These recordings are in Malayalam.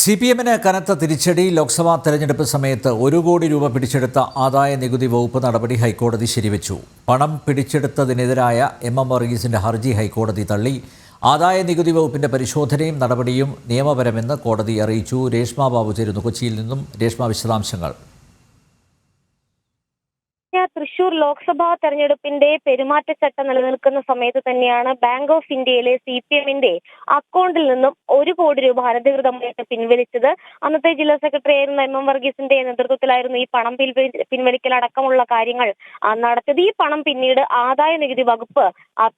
CPM-ന് കനത്ത തിരിച്ചടി. ലോക്സഭാ തെരഞ്ഞെടുപ്പ് സമയത്ത് 1 കോടി രൂപ പിടിച്ചെടുത്ത ആദായ നികുതി വകുപ്പ് നടപടി ഹൈക്കോടതി ശരിവെച്ചു. പണം പിടിച്ചെടുത്തതിനെതിരായ MM വർഗീസിന്റെ ഹർജി ഹൈക്കോടതി തള്ളി. ആദായ നികുതി വകുപ്പിന്റെ പരിശോധനയും നടപടിയും നിയമപരമെന്ന് കോടതി അറിയിച്ചു. രേഷ്മ ബാബു ചേരുന്നു കൊച്ചിയിൽ നിന്നും. രേഷ്മ, വിശദാംശങ്ങൾ. തൃശൂർ ലോക്സഭാ തെരഞ്ഞെടുപ്പിന്റെ പെരുമാറ്റച്ചട്ടം നിലനിൽക്കുന്ന സമയത്ത് തന്നെയാണ് ബാങ്ക് ഓഫ് ഇന്ത്യയിലെ CPM-ന്റെ അക്കൗണ്ടിൽ നിന്നും 1 കോടി രൂപ അനധികൃതമായിട്ട് പിൻവലിച്ചത്. അന്നത്തെ ജില്ലാ സെക്രട്ടറി ആയിരുന്ന MM വർഗീസിന്റെ നേതൃത്വത്തിലായിരുന്നു ഈ പണം പിൻവലിക്കൽ അടക്കമുള്ള കാര്യങ്ങൾ നടത്തിയത്. ഈ പണം പിന്നീട് ആദായ നികുതി വകുപ്പ്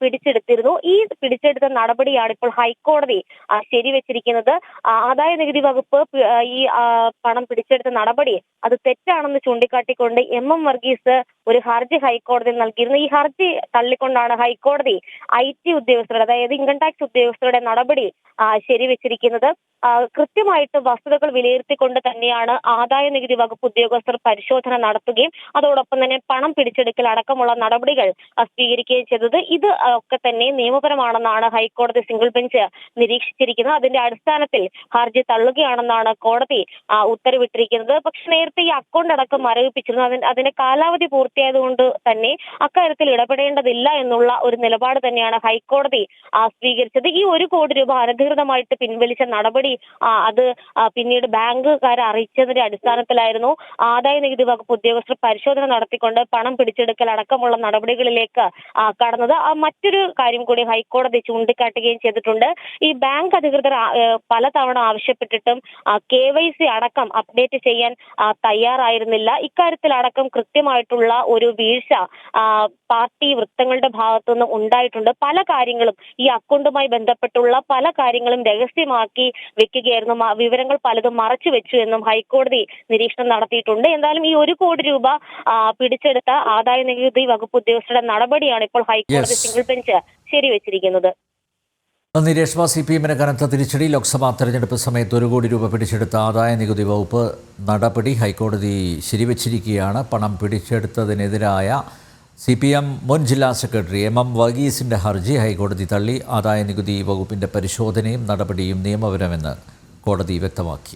പിടിച്ചെടുത്തിരുന്നു. ഈ പിടിച്ചെടുത്ത നടപടിയാണ് ഇപ്പോൾ ഹൈക്കോടതി ശരിവെച്ചിരിക്കുന്നത്. ആദായ നികുതി വകുപ്പ് ഈ പണം പിടിച്ചെടുത്ത നടപടി അത് തെറ്റാണെന്ന് ചൂണ്ടിക്കാട്ടിക്കൊണ്ട് MM വർഗീസ് ഒരു ഹർജി ഹൈക്കോടതിയിൽ നൽകിയിരുന്നു. ഈ ഹർജി തള്ളിക്കൊണ്ടാണ് ഹൈക്കോടതി IT ഉദ്യോഗസ്ഥരുടെ, അതായത് ഇൻകം ടാക്സ് ഉദ്യോഗസ്ഥരുടെ നടപടി ശരിവെച്ചിരിക്കുന്നത്. കൃത്യമായിട്ട് വസ്തുതകൾ വിലയിരുത്തിക്കൊണ്ട് തന്നെയാണ് ആദായ നികുതി വകുപ്പ് ഉദ്യോഗസ്ഥർ പരിശോധന നടത്തുകയും അതോടൊപ്പം തന്നെ പണം പിടിച്ചെടുക്കൽ അടക്കമുള്ള നടപടികൾ സ്വീകരിക്കുകയും ചെയ്തത്. ഇത് ഒക്കെ തന്നെ നിയമപരമാണെന്നാണ് ഹൈക്കോടതി സിംഗിൾ ബെഞ്ച് നിരീക്ഷിച്ചിരിക്കുന്നത്. അതിന്റെ അടിസ്ഥാനത്തിൽ ഹർജി തള്ളുകയാണെന്നാണ് കോടതി ഉത്തരവിട്ടിരിക്കുന്നത്. പക്ഷെ നേരത്തെ ഈ അക്കൗണ്ട് അടക്കം മരവിപ്പിച്ചിരുന്നു. അതിന്റെ കാലാവധി പൂർത്തിയായതുകൊണ്ട് തന്നെ അക്കാര്യത്തിൽ ഇടപെടേണ്ടതില്ല എന്നുള്ള ഒരു നിലപാട് തന്നെയാണ് ഹൈക്കോടതി സ്വീകരിച്ചത്. ഈ 1 കോടി രൂപ അനധികൃതമായിട്ട് പിൻവലിച്ച നടപടി അത് പിന്നീട് ബാങ്കുകാരെ അറിയിച്ചതിന്റെ അടിസ്ഥാനത്തിലായിരുന്നു ആദായ നികുതി വകുപ്പ് ഉദ്യോഗസ്ഥർ പരിശോധന നടത്തിക്കൊണ്ട് പണം പിടിച്ചെടുക്കൽ അടക്കമുള്ള നടപടികളിലേക്ക് കടന്നത്. മറ്റൊരു കാര്യം കൂടി ഹൈക്കോടതി ചൂണ്ടിക്കാട്ടുകയും ചെയ്തിട്ടുണ്ട്. ഈ ബാങ്ക് അധികൃതർ പലതവണ ആവശ്യപ്പെട്ടിട്ടും KYC അടക്കം അപ്ഡേറ്റ് ചെയ്യാൻ തയ്യാറായിരുന്നില്ല. ഇക്കാര്യത്തിൽ അടക്കം കൃത്യമായിട്ടുള്ള ഒരു വീഴ്ച പാർട്ടി വൃത്തങ്ങളുടെ ഭാഗത്തുനിന്ന് ഉണ്ടായിട്ടുണ്ട്. പല കാര്യങ്ങളും ഈ അക്കൗണ്ടുമായി ബന്ധപ്പെട്ടുള്ള പല കാര്യങ്ങളും രഹസ്യമാക്കി വെക്കുകയായിരുന്നു. വിവരങ്ങൾ പലതും മറച്ചു വെച്ചു എന്നും ഹൈക്കോടതി നിരീക്ഷണം നടത്തിയിട്ടുണ്ട്. എന്തായാലും ഈ 1 കോടി രൂപ പിടിച്ചെടുത്ത ആദായ നികുതി വകുപ്പ് ഉദ്യോഗസ്ഥരുടെ നടപടിയാണ് ഇപ്പോൾ ഹൈക്കോടതി സിംഗിൾ ബെഞ്ച് ശരിവെച്ചിരിക്കുന്നത്. നന്ദി രേഷ്മ. CPM-ന് കനത്ത തിരിച്ചടി. ലോക്സഭാ തെരഞ്ഞെടുപ്പ് സമയത്ത് 1 കോടി രൂപ പിടിച്ചെടുത്ത ആദായ നികുതി വകുപ്പ് നടപടി ഹൈക്കോടതി ശരിവെച്ചിരിക്കുകയാണ്. പണം പിടിച്ചെടുത്തതിനെതിരായ CPM മുൻ ജില്ലാ സെക്രട്ടറി MM വർഗീസിന്റെ ഹർജി ഹൈക്കോടതി തള്ളി. ആദായ നികുതി വകുപ്പിന്റെ പരിശോധനയും നടപടിയും നിയമപരമെന്ന് കോടതി വ്യക്തമാക്കി.